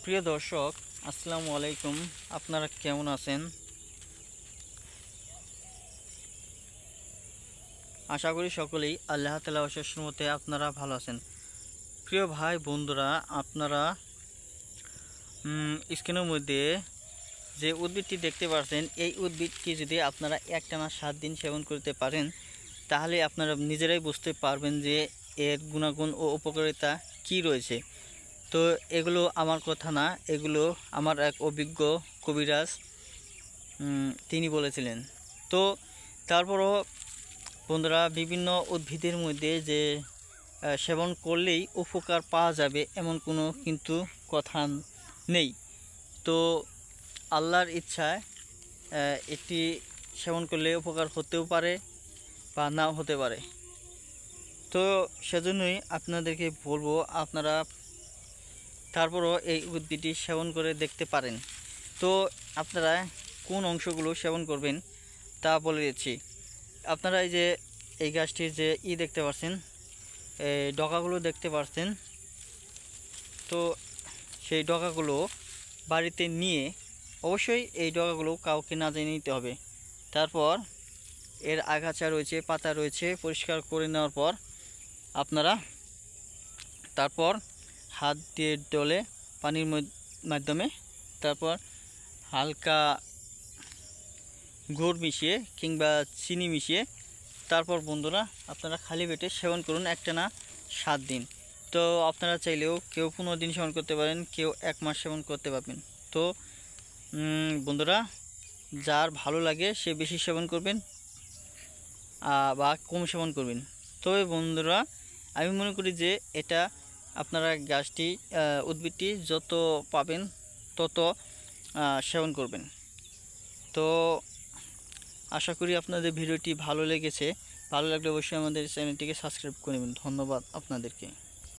প্রিয় দর্শক, আসসালামু আলাইকুম। আপনারা কেমন আছেন? আশা করি সকলেই আল্লাহ তাআলার অশেষ রহমতে আপনারা ভালো আছেন। প্রিয় ভাই বন্ধুরা, আপনারা স্ক্রিনের মধ্যে যে উদ্ভিদটি দেখতে পাচ্ছেন, এই উদ্ভিদটি যদি আপনারা একটানা 7 দিন সেবন করতে পারেন, তাহলে আপনারা নিজেরাই বুঝতে পারবেন যে এর গুণাগুণ ও উপকারিতা কি রয়েছে। তো এগুলো আমার কথা না, এগুলো আমার এক অভিজ্ঞ কবিরাজ তিনি বলেছিলেন। তো তারপরও বন্ধুরা, বিভিন্ন উদ্ভিদের মধ্যে যে সেবন করলেই উপকার পাওয়া যাবে এমন কোনো কিন্তু কথা নেই। তো আল্লাহর ইচ্ছায় একটি সেবন করলে উপকার হতেও পারে বা নাও হতে পারে। তো সেজন্যই আপনাদেরকে বলবো, আপনারা তারপরও এই উদ্ভিদটি সেবন করে দেখতে পারেন। তো আপনারা কোন অংশগুলো সেবন করবেন তা বলে দিচ্ছি। আপনারা এই যে এই গাছটির যে দেখতে পাচ্ছেন, এই ডগাগুলো দেখতে পাচ্ছেন, তো সেই ডগাগুলো বাড়িতে নিয়ে অবশ্যই এই ডগাগুলো কাউকে না জেনে নিতে হবে। তারপর এর আগাছা রয়েছে, পাতা রয়েছে, পরিষ্কার করে নেওয়ার পর আপনারা তারপর হাত দিয়ে ডলে পানির মাধ্যমে তারপর হালকা গুড় মিশিয়ে কিংবা চিনি মিশিয়ে তারপর বন্ধুরা আপনারা খালি পেটে সেবন করুন একটানা 7 দিন। তো আপনারা চাইলেও কেউ 15 দিন সেবন করতে পারেন, কেউ 1 মাস সেবন করতে পারবেন। তো বন্ধুরা, যার ভালো লাগে সে বেশি সেবন করবেন বা কম সেবন করবেন। তবে বন্ধুরা, আমি মনে করি যে এটা আপনারা গাছটি উদ্ভিদটি যত পাবেন তত সেবন করবেন। তো আশা করি আপনাদের ভিডিওটি ভালো লেগেছে। ভালো লাগলে অবশ্যই আমাদের চ্যানেলটিকে সাবস্ক্রাইব করে নেবেন। ধন্যবাদ আপনাদেরকে।